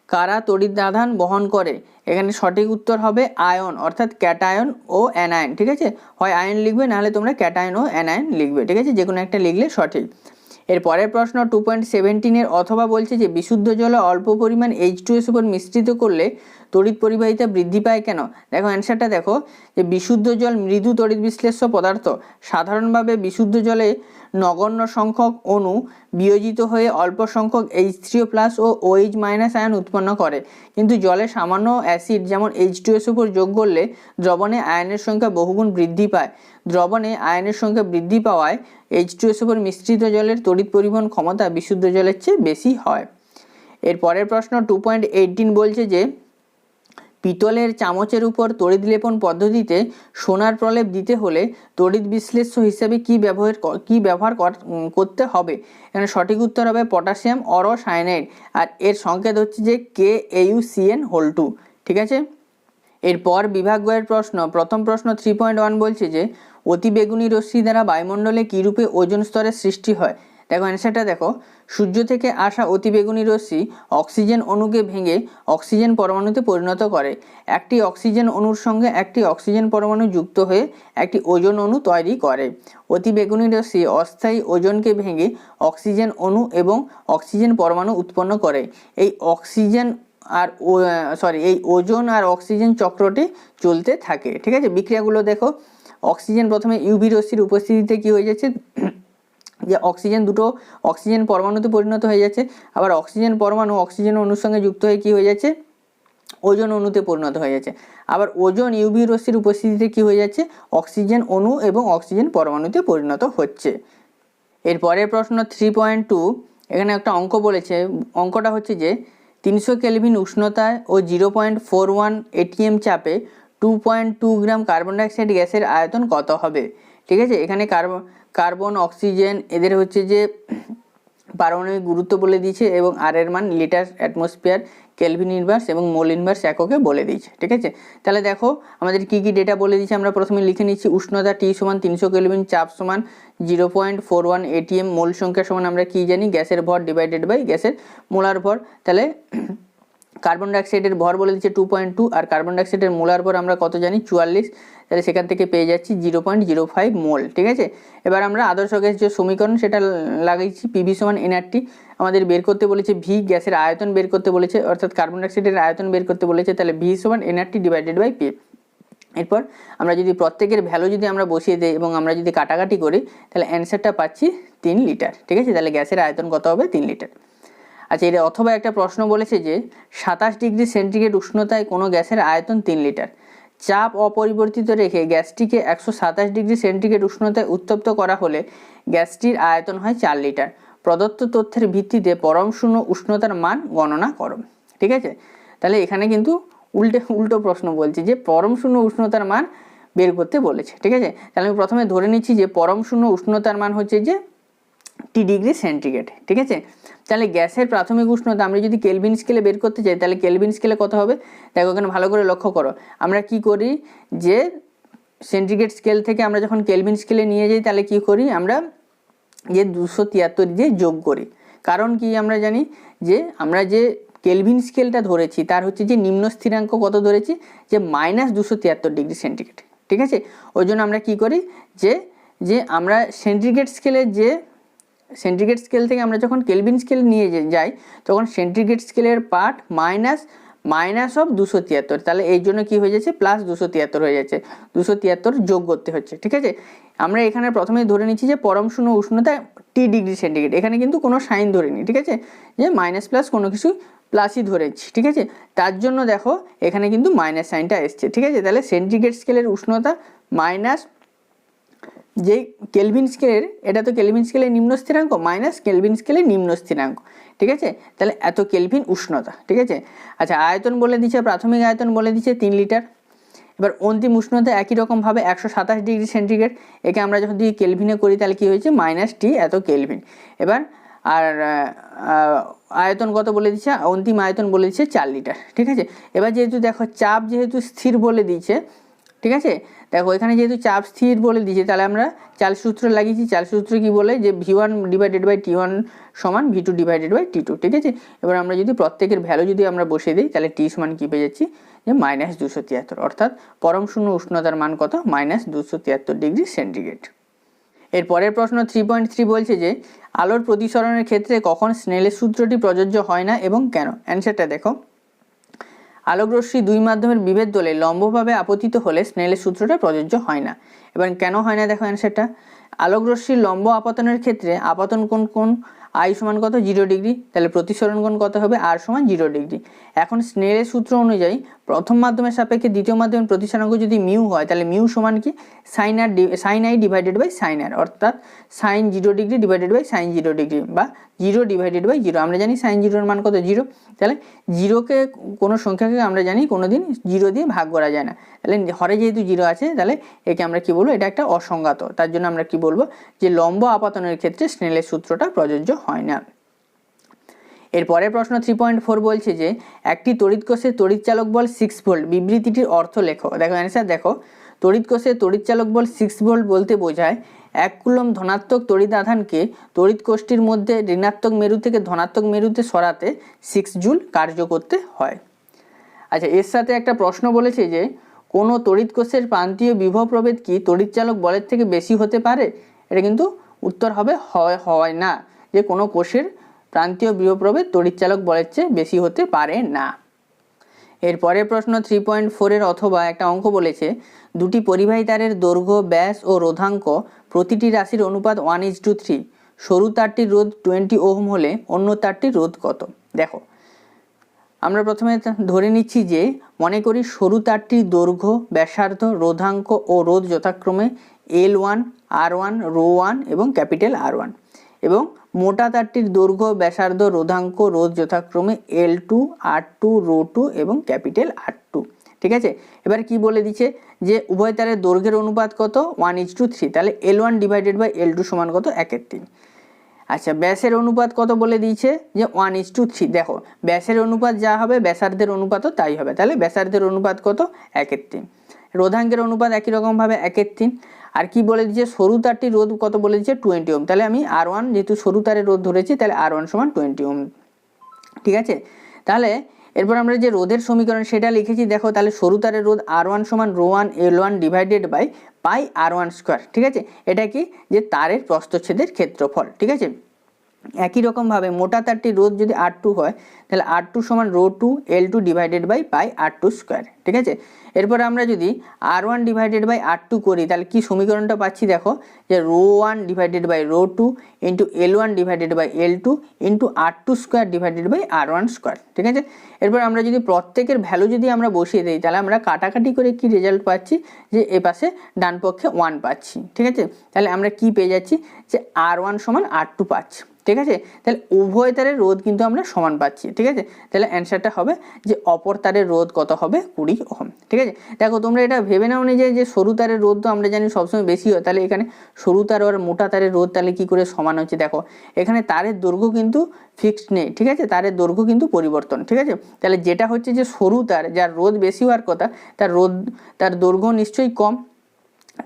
কারা তড়িৎ আধান বহন করে। এখানে সঠিক উত্তর হবে আয়ন অর্থাৎ ক্যাটায়ন ও অ্যানায়ন। ঠিক আছে, হয় আয়ন লিখবে নাহলে তোমরা ক্যাটায়ন ও অ্যানায়ন লিখবে। ঠিক আছে, যে কোনো একটা লিখলে সঠিক। এর পরের প্রশ্ন 2.17 এর অথবা বলছে যে বিশুদ্ধ জলে অল্প পরিমাণ H2S উপর মিশ্রিত করলে তড়িৎ পরিবাহিতা বৃদ্ধি পায় কেন। দেখো অ্যান্সারটা দেখো, যে বিশুদ্ধ জল মৃদু তড়িৎ বিশ্লেষ্য পদার্থ, সাধারণভাবে বিশুদ্ধ জলে নগণ্য সংখ্যক অণু বিয়োজিত হয়ে অল্প সংখ্যক H3O+ ও OH- আয়ন উৎপন্ন করে, কিন্তু জলে সামান্য অ্যাসিড যেমন H2S উপর যোগ করলে দ্রবণে আয়নের সংখ্যা বহুগুণ বৃদ্ধি পায়। দ্রবণে আয়নের সংখ্যা বৃদ্ধি পাওয়ায় H2S উপর মিশ্রিত জলের তড়িৎ পরিবহন ক্ষমতা বিশুদ্ধ জলের চেয়ে বেশি হয়। এর পরের প্রশ্ন 2.18 বলছে যে পিতলের চামচের উপর তড়িৎ লেপন পদ্ধতিতে সোনার প্রলেপ দিতে হলে তড়িৎ বিশ্লেষ্য হিসেবে কি ব্যবহার করতে হবে? এখানে সঠিক উত্তর হবে পটাশিয়াম অরসায়ানাইড, আর এর সংকেত হচ্ছে যে KAuCN2। ঠিক আছে, এরপর বিভাগ গয়ের প্রশ্ন। প্রথম প্রশ্ন 3.1 বলছে যে অতিবেগুনি রশ্মি দ্বারা বায়ুমণ্ডলে কী রূপে ওজোন স্তরের সৃষ্টি হয়? দেখো অ্যান্সারটা দেখো, সূর্য থেকে আসা অতিবেগুনি রশ্মি অক্সিজেন অণুকে ভেঙে অক্সিজেন পরমাণুতে পরিণত করে। একটি অক্সিজেন অণুর সঙ্গে একটি অক্সিজেন পরমাণু যুক্ত হয়ে একটি ওজোন অণু তৈরি করে। অতিবেগুনি রশ্মি অস্থায়ী ওজোনকে ভেঙে অক্সিজেন অণু এবং অক্সিজেন পরমাণু উৎপন্ন করে। এই ওজোন আর অক্সিজেন চক্রটি চলতে থাকে। ঠিক আছে, বিক্রিয়াগুলো দেখো, অক্সিজেন প্রথমে ইউভি রশ্মির উপস্থিতিতে কি হয়ে যাচ্ছে, যে দুটো অক্সিজেন পরমাণুতে পরিণত হয়ে যাচ্ছে, আবার অক্সিজেন পরমাণু অক্সিজেন অণুর সঙ্গে যুক্ত হয়ে কি হয়ে যাচ্ছে, ওজোন অণুতে পরিণত হয়ে যাচ্ছে। আবার ওজোন ইউভি রশ্মির উপস্থিতিতে কি হয়ে যাচ্ছে, অক্সিজেন অণু এবং অক্সিজেন পরমাণুতে পরিণত হচ্ছে। এরপরের প্রশ্ন 3.2, এখানে একটা অঙ্ক বলেছে। অঙ্কটা হচ্ছে যে 300 কেলভিন উষ্ণতায় ও 0.41 ATM চাপে 2.2 গ্রাম কার্বন ডাইঅক্সাইড গ্যাসের আয়তন কত হবে? ঠিক আছে, এখানে কার্বন অক্সিজেন এদের হচ্ছে যে পারমাণবিক গুরুত্ব বলে দিয়েছে এবং আর এর মান লিটার অ্যাটমসফিয়ার কেলভিন ইনভার্স এবং মোল ইনভার্স এককে বলে দিয়েছে। ঠিক আছে, তাহলে দেখো আমাদের কি কি ডেটা বলে দিয়েছে, আমরা প্রথমে লিখে নিচ্ছি। উষ্ণতা T সমান 300 কেলভিন, চাপ সমান 0.41 ATM, মোল সংখ্যা সমান আমরা কি জানি, গ্যাসের ভর ডিভাইডেড বাই গ্যাসের মোলার ভর। তাহলে কার্বন ডাইঅক্সাইডের ভর বলে দিচ্ছে 2.2, আর কার্বন ডাইঅক্সাইডের মোলার ভর আমরা কত জানি, 44। তাহলে সেখান থেকে পেয়ে যাচ্ছি 0.05 মোল। ঠিক আছে, এবার আমরা আদর্শ গ্যাস যে সমীকরণ সেটা লাগাইছি, PV সমান nRT। আমাদের বের করতে বলেছে V, গ্যাসের আয়তন বের করতে বলেছে, অর্থাৎ কার্বন ডাইঅক্সাইডের আয়তন বের করতে বলেছে। তাহলে V সমান nRT ডিভাইডেড বাই P। এরপর আমরা যদি প্রত্যেকের ভ্যালু যদি আমরা বসিয়ে দিই এবং আমরা যদি কাটাকাটি করি, তাহলে অ্যান্সারটা পাচ্ছি 3 লিটার। ঠিক আছে, তাহলে গ্যাসের আয়তন কত হবে, 3 লিটার। আচ্ছা, এটা অথবা একটা প্রশ্ন বলেছে যে 27 ডিগ্রি সেন্টিগ্রেড উষ্ণতায় কোনো গ্যাসের আয়তন 3 লিটার। চাপ অপরিবর্তিত রেখে গ্যাসটিকে 127 ডিগ্রি সেন্টিগ্রেড উষ্ণতায় উত্তপ্ত করা হলে গ্যাসটির আয়তন হয় 4 লিটার। প্রদত্ত তথ্যের ভিত্তিতে পরম শূন্য উষ্ণতার মান গণনা করো। ঠিক আছে, তাহলে এখানে কিন্তু উল্টো প্রশ্ন বলছে যে পরম শূন্য উষ্ণতার মান বের করতে বলেছে। ঠিক আছে, তাহলে আমি প্রথমে ধরে নিচ্ছি যে পরম শূন্য উষ্ণতার মান হচ্ছে যে T ডিগ্রি সেন্টিগ্রেড। ঠিক আছে, তাহলে গ্যাসের প্রাথমিক উষ্ণতা আমরা যদি কেলভিন স্কেলে বের করতে চাই, তাহলে কেলভিন স্কেলে কত হবে, দেখো এখানে ভালো করে লক্ষ্য করো। আমরা কি করি যে সেন্টিগ্রেড স্কেল থেকে আমরা যখন কেলভিন স্কেলে নিয়ে যাই, তাহলে কি করি আমরা যে 273 দিয়ে যোগ করি। কারণ কি আমরা জানি যে আমরা যে কেলভিন স্কেলটা ধরেছি তার হচ্ছে যে নিম্ন স্থিরাঙ্ক কত ধরেছি, যে -273 ডিগ্রি সেন্টিগ্রেড। ঠিক আছে, ওই জন্য আমরা কি করি যে আমরা সেন্টিগ্রেড স্কেল থেকে আমরা যখন কেলভিন স্কেল নিয়ে যাই, তখন সেন্টিগ্রেড স্কেলের পার্ট মাইনাস অফ 273, তাহলে এই জন্য কি হয়ে যাচ্ছে, +273 হয়ে যাচ্ছে, 273 যোগ করতে হচ্ছে। ঠিক আছে, আমরা এখানে প্রথমেই ধরে নিচ্ছি যে পরম শূন্য উষ্ণতা T ডিগ্রি সেন্টিগ্রেড, এখানে কিন্তু কোনো সাইন ধরিনি। ঠিক আছে, যে মাইনাস প্লাস কোনো কিছু প্লাসই ধরেছি। ঠিক আছে, তার জন্য দেখো এখানে কিন্তু মাইনাস সাইনটা এসছে। ঠিক আছে, তাহলে সেন্টিগ্রেড স্কেলের উষ্ণতা মাইনাস যে কেলভিন স্কেলের, এটা তো কেলভিন স্কেলের নিম্ন স্থিরাঙ্ক, মাইনাস কেলভিন স্কেলের নিম্ন স্থিরাঙ্ক। ঠিক আছে, তাহলে এত কেলভিন উষ্ণতা। ঠিক আছে, আচ্ছা আয়তন বলে দিচ্ছে, প্রাথমিক আয়তন বলে দিচ্ছে 3 লিটার। এবার অন্তিম উষ্ণতা একই রকমভাবে 127 ডিগ্রি সেন্টিগ্রেড, একে আমরা যখন দিয়ে কেলভিনে করি তাহলে কি হয়েছে, -T এত কেলভিন। এবার আর আয়তন কত বলে দিচ্ছে, অন্তিম আয়তন বলে দিচ্ছে 4 লিটার। ঠিক আছে, এবার যেহেতু দেখো চাপ যেহেতু স্থির বলে দিচ্ছে, ঠিক আছে, দেখো এখানে যেহেতু চাপ স্থির বলে দিয়েছে, তাহলে আমরা চাল সূত্র লাগিয়েছি। চাল সূত্র কি বলে, যে V1 ডিভাইডেড বাই T1 সমান V2 ডিভাইডেড বাই T2। ঠিক আছে, এবার আমরা যদি প্রত্যেকের ভ্যালু যদি আমরা বসিয়ে দিই, তাহলে T সমান কি পেয়ে যাচ্ছি, যে -273, অর্থাৎ পরম শূন্য উষ্ণতার মান কত, -273 ডিগ্রি সেন্টিগ্রেড। এর পরের প্রশ্ন 3.3 বলছে যে আলোর প্রতিসরণের ক্ষেত্রে কখন স্নেলের সূত্রটি প্রযোজ্য হয় না এবং কেন? অ্যান্সারটা দেখো, আলোকরশ্মি দুই মাধ্যমের বিভেদ দলে লম্বভাবে আপতিত হলে স্নেলের সূত্রটা প্রযোজ্য হয় না। এবার কেন হয় না দেখো অ্যান্সারটা, আলোকরশ্মির লম্ব আপতনের ক্ষেত্রে আপতন কোণ I সমান কত, 0 ডিগ্রি, তাহলে প্রতিসরণ কোণ কত হবে, R সমান 0 ডিগ্রি। এখন স্নেলের সূত্র অনুযায়ী প্রথম মাধ্যমের সাপেক্ষে দ্বিতীয় মাধ্যমের প্রতিসরাঙ্ক যদি মিউ হয় তাহলে মিউ সমান কি sine i divided by sine r, অর্থাৎ sine 0 degree divided by sine 0 degree বা 0 ডিভাইডেড বাই 0। আমরা জানি সাইন 0 এর মান কত 0, তাহলে 0কে কোনো সংখ্যাকে আমরা জানি কোনোদিন 0 দিয়ে ভাগ করা যায় না, তাহলে হরে যেহেতু 0 আছে তাহলে একে আমরা কি বলবো, এটা একটা অসংজ্ঞাত। তার জন্য আমরা কি বলবো যে লম্ব আপাতনের ক্ষেত্রে স্নেলের সূত্রটা প্রযোজ্য হয় না। এরপরের প্রশ্ন 3.4 বলছে যে একটি তড়িৎ কোষের তড়িৎচালক বল 6 ভোল্ট, বিবৃতিটির অর্থ লেখো। দেখো অ্যান্সার দেখো, তড়িৎ কোষের তড়িৎচালক বল 6 ভোল্ট বলতে বোঝায় 1 কুলম্ব ধনাত্মক তড়িৎ আধানকে তড়িৎ কোষটির মধ্যে ঋণাত্মক মেরু থেকে ধনাত্মক মেরুতে সরাতে 6 জুল কার্য করতে হয়। আচ্ছা, এর সাথে একটা প্রশ্ন বলেছে যে কোনো তড়িৎ কোষের প্রান্তীয় বিভব প্রভেদ কি তড়িৎচালক বলের থেকে বেশি হতে পারে? এটা কিন্তু উত্তর হবে হয় না, যে কোনো কোষের প্রান্তীয় বিভব প্রভেদ তড়িৎচালক বলের চেয়ে বেশি হতে পারে না। এরপরের প্রশ্ন 3.4 এর অথবা একটা অঙ্ক বলেছে দুটি পরিবাহী তারের দৈর্ঘ্য, ব্যাস ও রোধাঙ্ক প্রতিটি রাশির অনুপাত 1:3, সরু তারটির রোধ 20 ওহম হলে অন্য তারটির রোধ কত? দেখো আমরা প্রথমে ধরে নিচ্ছি যে মনে করি সরু তারটির দৈর্ঘ্য, ব্যাসার্ধ, রোধাঙ্ক ও রোধ যথাক্রমে L1, R1, ρ1 এবং ক্যাপিটাল R1, এবং মোটা তারটির দৈর্ঘ্য, ব্যাসার্ধ, রোধাঙ্ক, রোধ যথাক্রমে L2, R2, ρ2 এবং ক্যাপিটাল R2। ঠিক আছে, এবার কি বলে দিচ্ছে যে উভয় তারের দৈর্ঘ্যের অনুপাত কত 1:3, তাহলে L1 ডিভাইডেড বাই L2 সমান কত 1/3। আচ্ছা, ব্যাসের অনুপাত কত বলে দিয়েছে যে 1:3। দেখো ব্যাসের অনুপাত যা হবে ব্যাসার্ধের অনুপাতও তাই হবে, তাহলে ব্যাসার্ধের অনুপাত কত 1/3। রোধাঙ্কের অনুপাত একই রকমভাবে 1/3। আর কি বলে দিয়েছে সরু তারটির রোধ কত বলে দিয়েছে 20 ওহম, তাহলে আমি R1 যেহেতু সরু তারের রোধ ধরেছি তাহলে R1 সমান 20 ওহম। ঠিক আছে, তাহলে এরপর আমরা যে রোধের সমীকরণ সেটা লিখেছি। দেখো তাহলে সরু তারের রোধ R1 সমান ρ1 L1 divided by pi R1 square. ঠিক আছে, এটা কি যে তারের প্রস্থচ্ছেদের ক্ষেত্রফল। ঠিক আছে, একই রকমভাবে মোটা তারটির রোধ যদি R2 হয় তাহলে R2 সমান ρ2 L2 divided by pi R2 square. ঠিক আছে, এরপর আমরা যদি R1 ডিভাইডেড বাই R2 করি তাহলে কি সমীকরণটা পাচ্ছি? দেখো যে ρ1 divided by ρ2 into L1 divided by L2 into R2 square divided by R1 square. ঠিক আছে, এরপর আমরা যদি প্রত্যেকের ভ্যালু যদি আমরা বসিয়ে দিই তাহলে আমরা কাটাকাটি করে কি রেজাল্ট পাচ্ছি যে এ পাশে ডান পক্ষে 1 পাচ্ছি। ঠিক আছে, তাহলে আমরা কি পেয়ে যাচ্ছি যে R1 সমান R2 পাচ্ছি। ঠিক আছে, তাহলে উভয় তারের রোধ কিন্তু আমরা সমান পাচ্ছি। ঠিক আছে, তাহলে অ্যান্সারটা হবে যে অপর তারের রোধ কত হবে 20 ওহম। ঠিক আছে, দেখো তোমরা এটা ভেবে নাও নি যে সরু তারের রোধ তো আমরা জানি সবসময় বেশি হয়, তাহলে এখানে সরু তার আর মোটা তারের রোধ তাহলে কি করে সমান হচ্ছে? দেখো এখানে তারের দৈর্ঘ্য কিন্তু ফিক্সড নেই। ঠিক আছে, তারের দৈর্ঘ্য কিন্তু পরিবর্তন। ঠিক আছে, তাহলে যেটা হচ্ছে যে সরু তার যার রোধ বেশি হওয়ার কথা তার দৈর্ঘ্য নিশ্চয়ই কম।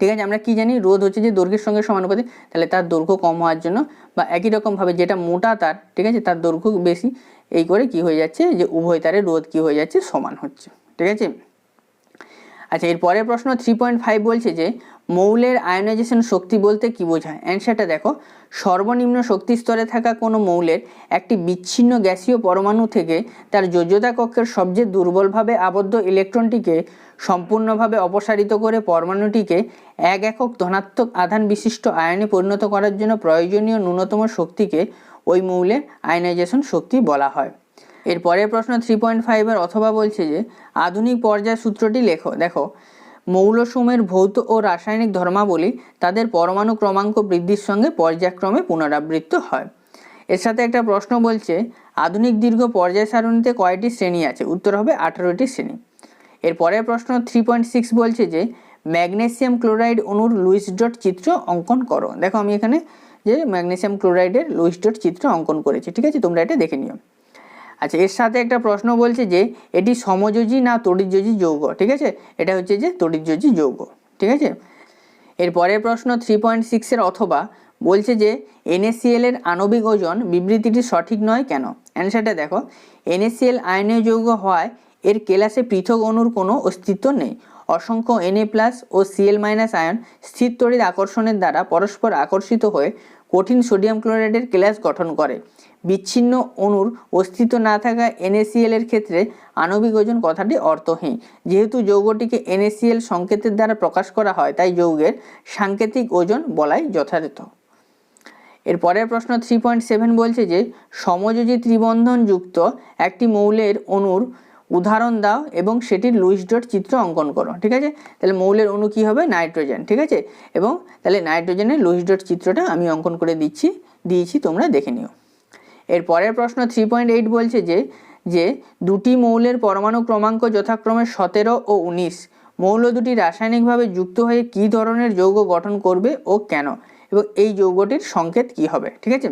ঠিক আছে, আমরা কি জানি রোধ হচ্ছে যে দৈর্ঘ্যের সঙ্গে সমানুপাতিক, তাহলে তার দৈর্ঘ্য কম হওয়ার জন্য বা একই রকমভাবে যেটা মোটা তার, ঠিক আছে, তার দৈর্ঘ্য বেশি, এই করে কি হয়ে যাচ্ছে যে উভয় তারের রোধ কি হয়ে যাচ্ছে সমান হচ্ছে। ঠিক আছে, আচ্ছা এর পরের প্রশ্ন 3.5 বলছে যে মৌলের আয়নাইজেশন শক্তি বলতে কি বোঝায়? অ্যান্সারটা দেখো, সর্বনিম্ন শক্তি স্তরে থাকা কোনো মৌলের একটি বিচ্ছিন্ন গ্যাসীয় পরমাণু থেকে তার যোজ্যতা কক্ষের সবচেয়ে দুর্বলভাবে আবদ্ধ ইলেকট্রনটিকে সম্পূর্ণভাবে অপসারিত করে পরমাণুটিকে এক একক ধনাত্মক আধান বিশিষ্ট আয়নে পরিণত করার জন্য প্রয়োজনীয় ন্যূনতম শক্তিকে ওই মৌলের আয়নাইজেশন শক্তি বলা হয়। এর পরের প্রশ্ন 3.5 এর অথবা বলছে যে আধুনিক পর্যায় সূত্রটি লেখো। দেখো মৌলসমূহের ভৌত ও রাসায়নিক ধর্মাবলী তাদের পরমাণু ক্রমাঙ্ক বৃদ্ধির সঙ্গে পর্যায়ক্রমে পুনরাবৃত্ত হয়। এর সাথে একটা প্রশ্ন বলছে আধুনিক দীর্ঘ পর্যায় সারণীতে কয়টি শ্রেণী আছে? উত্তর হবে 18টি শ্রেণী। এর পরের প্রশ্ন 3.6 বলছে যে ম্যাগনেসিয়াম ক্লোরাইড অণুর লুইস ডট চিত্র অঙ্কন করো। দেখো আমি এখানে যে ম্যাগনেসিয়াম ক্লোরাইডের লুইস ডট চিত্র অঙ্কন করেছি। ঠিক আছে, তোমরা এটা দেখে নিও। আচ্ছা এর সাথে একটা প্রশ্ন বলছে যে এটি সমযোজী না তড়িৎযোজী যৌগ? ঠিক আছে, এটা হচ্ছে যে তড়িৎযোজী যৌগ। ঠিক আছে, এর পরের প্রশ্ন 3.6 এর অথবা বলছে যে NaCl এর আণবিক ওজন বিবৃতিটি সঠিক নয় কেন? অ্যান্সারটা দেখো, NaCl আয়নীয় যৌগ হওয়ায় এর কেলাসে পৃথক অণুর কোনো অস্তিত্ব নেই। অসংখ্য Na+ ও Cl- আয়ন স্থির তড়িৎ আকর্ষণের দ্বারা পরস্পর আকর্ষিত হয়ে কঠিন সোডিয়াম ক্লোরাইডের কেলাস গঠন করে। বিচ্ছিন্ন অণুর অস্তিত্ব না থাকা NaCl এর ক্ষেত্রে আণবিক ওজন কথাটি অর্থহীন। যেহেতু যৌগটিকে NaCl সংকেতের দ্বারা প্রকাশ করা হয় তাই যৌগের সাংকেতিক ওজন বলাই যথাযথ। এর পরের প্রশ্ন 3.7 বলছে যে সমযোজী ত্রিবন্ধন যুক্ত একটি মৌলের অণুর উদাহরণ দাও এবং সেটির লুইস ডট চিত্র অঙ্কন করো। ঠিক আছে, তাহলে মৌলের অণু কী হবে? নাইট্রোজেন। ঠিক আছে, এবং তাহলে নাইট্রোজেনের লুইস ডট চিত্রটা আমি অঙ্কন করে দিয়েছি, তোমরা দেখে নিও। এর পরের প্রশ্ন 3.8 বলছে যে দুটি মৌলের পরমাণু ক্রমাঙ্ক যথাক্রমে 17 ও 19, মৌল দুটি রাসায়নিকভাবে যুক্ত হয়ে কী ধরনের যৌগ গঠন করবে ও কেন, এবং এই যৌগটির সংকেত কী হবে। ঠিক আছে,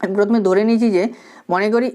আমি প্রথমে ধরে নিয়েছি যে মনে করি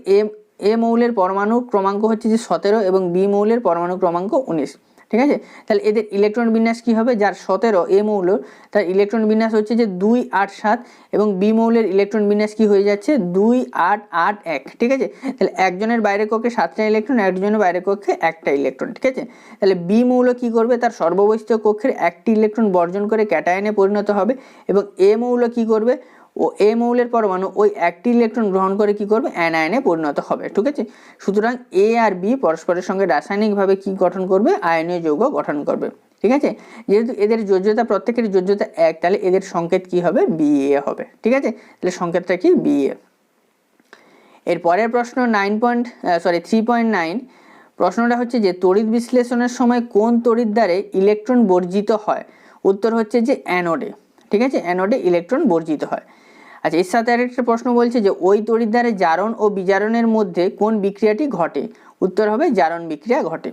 এ মৌলের পরমাণু ক্রমাঙ্ক হচ্ছে যে 17 এবং বি মৌলের পরমাণু ক্রমাঙ্ক 19। ঠিক আছে, তাহলে এদের ইলেকট্রন বিন্যাস কী হবে? যার 17 এ মৌল, তার ইলেকট্রন বিন্যাস হচ্ছে যে 2, 8, 7, এবং বি মৌলের ইলেকট্রন বিন্যাস কি হয়ে যাচ্ছে? 2, 8, 8, 1। ঠিক আছে, তাহলে একজনের বাইরের কক্ষে 7টা ইলেকট্রন, একজনের বাইরের কক্ষে 1টা ইলেকট্রন। ঠিক আছে, তাহলে বি মৌল কি করবে? তার সর্ববস্থিত কক্ষের 1টি ইলেকট্রন বর্জন করে ক্যাটায়নে পরিণত হবে, এবং এ মৌল কি করবে? ও এ মৌলের পরমাণু ওই 1টি ইলেকট্রন গ্রহণ করে কি করবে? অ্যানায়নে পরিণত হবে। ঠিক আছে, সুতরাং এ আর বি পরস্পরের সঙ্গে রাসায়নিকভাবে কি গঠন করবে? আয়নীয় যৌগ গঠন করবে। ঠিক আছে, যেহেতু এদের যোজ্যতা, প্রত্যেকের যোজ্যতা 1, তাহলে এদের সংকেত কি হবে? বিএ হবে। ঠিক আছে, তাহলে সংকেতটা কি? বিএ। এর পরের প্রশ্ন 3.9, প্রশ্নটা হচ্ছে যে তড়িৎ বিশ্লেষণের সময় কোন তড়িৎ দ্বারে ইলেকট্রন বর্জিত হয়? উত্তর হচ্ছে যে অ্যানোডে। ঠিক আছে, অ্যানোডে ইলেকট্রন বর্জিত হয়। আচ্ছা, এর সাথে আরেকটা প্রশ্ন বলছে যে ওই তড়িৎ দ্বারে জারণ ও বিজারণের মধ্যে কোন বিক্রিয়াটি ঘটে? উত্তর হবে জারণ বিক্রিয়া ঘটে।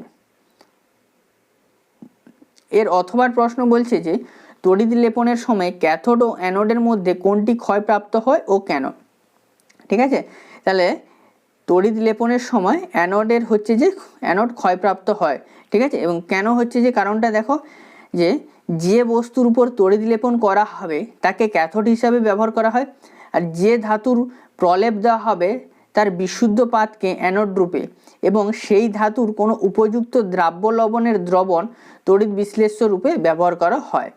এর অথবার প্রশ্ন বলছে যে তড়িৎ লেপনের সময় ক্যাথোড ও অ্যানোডের মধ্যে কোনটি ক্ষয়প্রাপ্ত হয় ও কেন? ঠিক আছে, তাহলে তড়িৎ লেপনের সময় অ্যানোডের হচ্ছে যে অ্যানোড ক্ষয়প্রাপ্ত হয়। ঠিক আছে, এবং কেন হচ্ছে যে কারণটা দেখো, যে বস্তুর উপর তড়িৎ লেপন করা হবে তাকে ক্যাথোড হিসাবে ব্যবহার করা হয়, আর যে ধাতুর প্রলেপ দেওয়া হবে তার বিশুদ্ধ পাতকে অ্যানোড রূপে, এবং সেই ধাতুর কোনো উপযুক্ত দ্রাব্য লবণের দ্রবণ তড়িৎ বিশ্লেষ্য রূপে ব্যবহার করা হয়।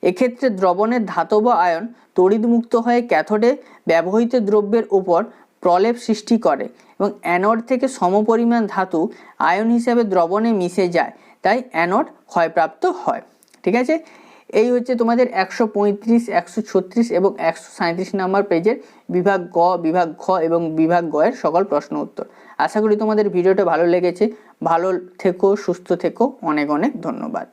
এক্ষেত্রে দ্রবণের ধাতব আয়ন তড়িৎমুক্ত হয়ে ক্যাথোডে ব্যবহৃত দ্রব্যের উপর প্রলেপ সৃষ্টি করে, এবং অ্যানোড থেকে সমপরিমাণ ধাতু আয়ন হিসাবে দ্রবণে মিশে যায়, তাই অ্যানোড ক্ষয়প্রাপ্ত হয়। ঠিক আছে, এই হচ্ছে তোমাদের 135, 136 এবং 137 নম্বর পেজের বিভাগ গ, বিভাগ ঘ এবং বিভাগ গ এর সকল প্রশ্ন উত্তর। আশা করি তোমাদের ভিডিওটা ভালো লেগেছে। ভালো থেকো, সুস্থ থেকো, অনেক অনেক ধন্যবাদ।